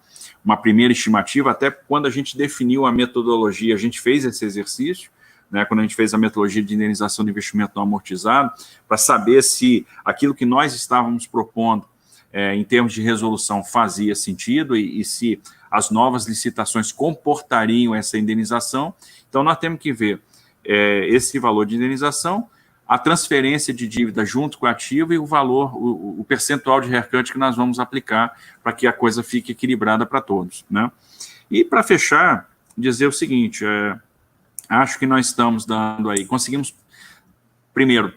primeira estimativa, até quando a gente definiu a metodologia, a gente fez esse exercício, né, quando a gente fez a metodologia de indenização do investimento não amortizado, para saber se aquilo que nós estávamos propondo em termos de resolução fazia sentido e se as novas licitações comportariam essa indenização. Então, nós temos que ver esse valor de indenização, a transferência de dívida junto com o ativo e o valor, o percentual de haircut que nós vamos aplicar para que a coisa fique equilibrada para todos, né? E, para fechar, dizer o seguinte, acho que nós estamos dando aí, conseguimos, primeiro,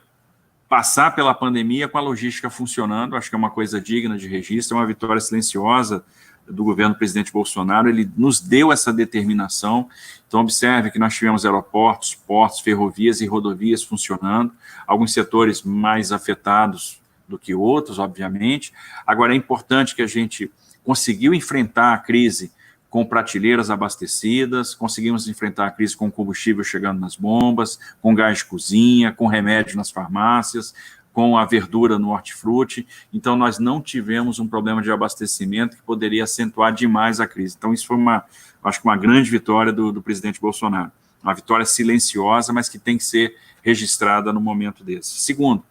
passar pela pandemia com a logística funcionando, acho que é uma coisa digna de registro, é uma vitória silenciosa do governo do presidente Bolsonaro, ele nos deu essa determinação. Então, observe que nós tivemos aeroportos, portos, ferrovias e rodovias funcionando, alguns setores mais afetados do que outros, obviamente. Agora, é importante que a gente conseguiu enfrentar a crise com prateleiras abastecidas, conseguimos enfrentar a crise com combustível chegando nas bombas, com gás de cozinha, com remédio nas farmácias, com a verdura no hortifruti. Então, nós não tivemos um problema de abastecimento que poderia acentuar demais a crise. Então, isso foi acho que uma grande vitória do presidente Bolsonaro. Uma vitória silenciosa, mas que tem que ser registrada no momento desse. Segundo,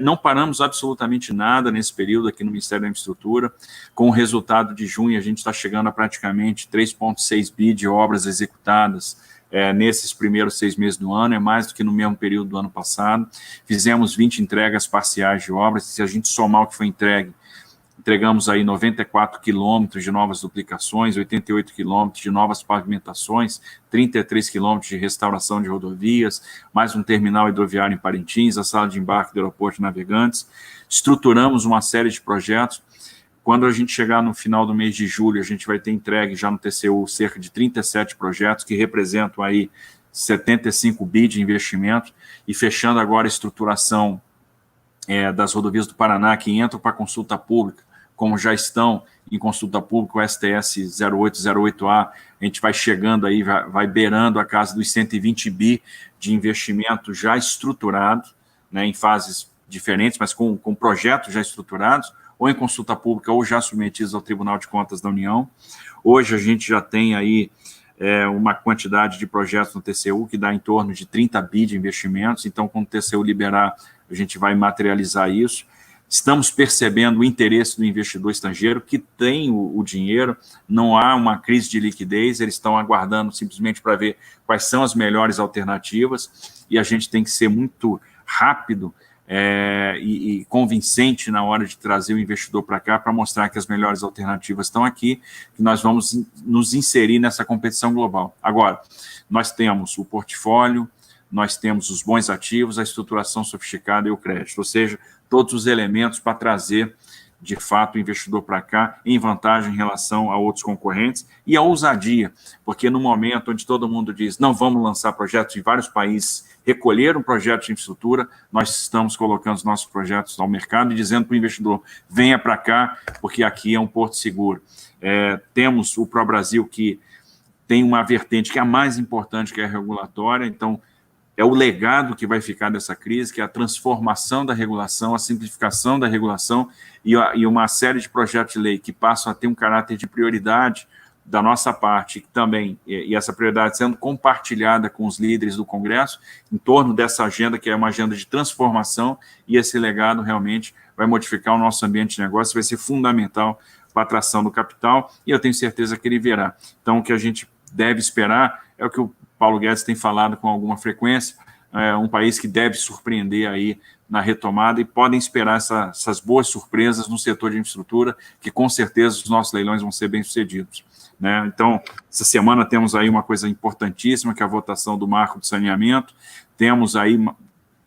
não paramos absolutamente nada nesse período aqui no Ministério da Infraestrutura. Com o resultado de junho, a gente está chegando a praticamente 3,6 bi de obras executadas nesses primeiros 6 meses do ano, é mais do que no mesmo período do ano passado. Fizemos 20 entregas parciais de obras, se a gente somar o que foi entregue, entregamos aí 94 quilômetros de novas duplicações, 88 quilômetros de novas pavimentações, 33 quilômetros de restauração de rodovias, mais um terminal hidroviário em Parintins, a sala de embarque do aeroporto de Navegantes. Estruturamos uma série de projetos. Quando a gente chegar no final do mês de julho, a gente vai ter entregue já no TCU cerca de 37 projetos, que representam aí 75 bi de investimento, e fechando agora a estruturação das rodovias do Paraná, que entram para consulta pública, como já estão em consulta pública, o STS 0808A, a gente vai chegando aí, vai beirando a casa dos 120 bi de investimento já estruturado, né, em fases diferentes, mas com projetos já estruturados, ou em consulta pública, ou já submetidos ao Tribunal de Contas da União. Hoje a gente já tem aí uma quantidade de projetos no TCU que dá em torno de 30 bi de investimentos, então, quando o TCU liberar, a gente vai materializar isso. Estamos percebendo o interesse do investidor estrangeiro, que tem o dinheiro, não há uma crise de liquidez, eles estão aguardando simplesmente para ver quais são as melhores alternativas, e a gente tem que ser muito rápido e convincente na hora de trazer o investidor para cá, para mostrar que as melhores alternativas estão aqui, que nós vamos nos inserir nessa competição global. Agora, nós temos o portfólio, nós temos os bons ativos, a estruturação sofisticada e o crédito, ou seja, todos os elementos para trazer, de fato, o investidor para cá em vantagem em relação a outros concorrentes, e a ousadia, porque no momento onde todo mundo diz não vamos lançar projetos em vários países, recolher um projeto de infraestrutura, nós estamos colocando os nossos projetos ao mercado e dizendo para o investidor, venha para cá, porque aqui é um porto seguro. Temos o ProBrasil, que tem uma vertente que é a mais importante, que é a regulatória, então é o legado que vai ficar dessa crise, que é a transformação da regulação, a simplificação da regulação e uma série de projetos de lei que passam a ter um caráter de prioridade da nossa parte também, e essa prioridade sendo compartilhada com os líderes do Congresso, em torno dessa agenda, que é uma agenda de transformação, e esse legado realmente vai modificar o nosso ambiente de negócio, vai ser fundamental para a atração do capital, e eu tenho certeza que ele virá. Então, o que a gente deve esperar é o que o Paulo Guedes tem falado com alguma frequência, um país que deve surpreender aí na retomada, e podem esperar essas boas surpresas no setor de infraestrutura, que com certeza os nossos leilões vão ser bem-sucedidos, né? Então, essa semana temos aí uma coisa importantíssima, que é a votação do marco do saneamento, temos aí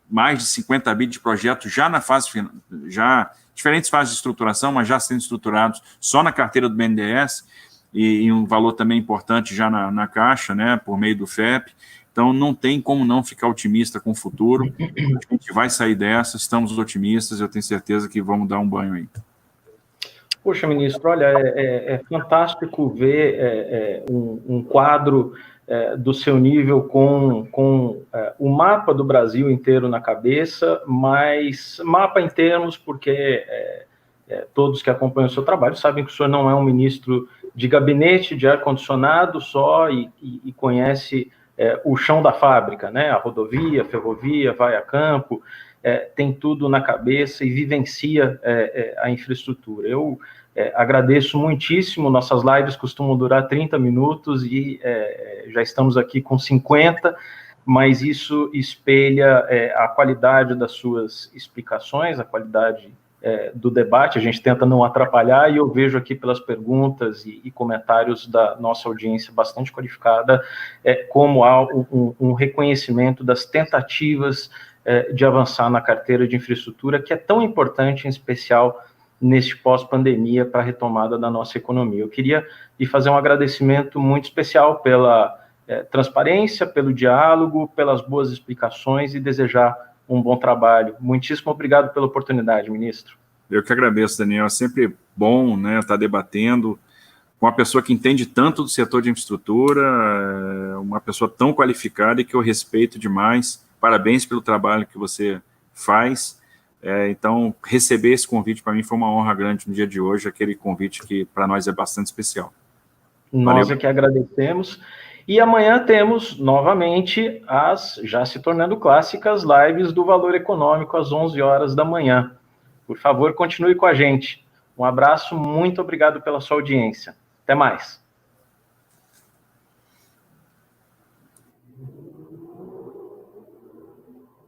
mais de 50 bi de projetos já na fase final, já diferentes fases de estruturação, mas já sendo estruturados só na carteira do BNDES, e um valor também importante já na Caixa, né, por meio do FEP. Então, não tem como não ficar otimista com o futuro. A gente vai sair dessa, estamos otimistas, eu tenho certeza que vamos dar um banho aí. Poxa, ministro, olha, é fantástico ver um quadro do seu nível com o mapa do Brasil inteiro na cabeça, mas mapa em termos, porque todos que acompanham o seu trabalho sabem que o senhor não é um ministro de gabinete de ar-condicionado só e conhece o chão da fábrica, né? A rodovia, a ferrovia, vai a campo, tem tudo na cabeça e vivencia a infraestrutura. Eu agradeço muitíssimo, nossas lives costumam durar 30 minutos e já estamos aqui com 50, mas isso espelha a qualidade das suas explicações, a qualidade do debate, a gente tenta não atrapalhar, e eu vejo aqui pelas perguntas e comentários da nossa audiência bastante qualificada, como há um reconhecimento das tentativas de avançar na carteira de infraestrutura, que é tão importante, em especial neste pós-pandemia, para a retomada da nossa economia. Eu queria lhe fazer um agradecimento muito especial pela transparência, pelo diálogo, pelas boas explicações e desejar um bom trabalho. Muitíssimo obrigado pela oportunidade, ministro. Eu que agradeço, Daniel. É sempre bom, né, estar debatendo com uma pessoa que entende tanto do setor de infraestrutura, uma pessoa tão qualificada e que eu respeito demais. Parabéns pelo trabalho que você faz. Então, receber esse convite para mim foi uma honra grande no dia de hoje, aquele convite que para nós é bastante especial. Nós é que agradecemos. E amanhã temos, novamente, as já se tornando clássicas lives do Valor Econômico, às 11 horas da manhã. Por favor, continue com a gente. Um abraço, muito obrigado pela sua audiência. Até mais.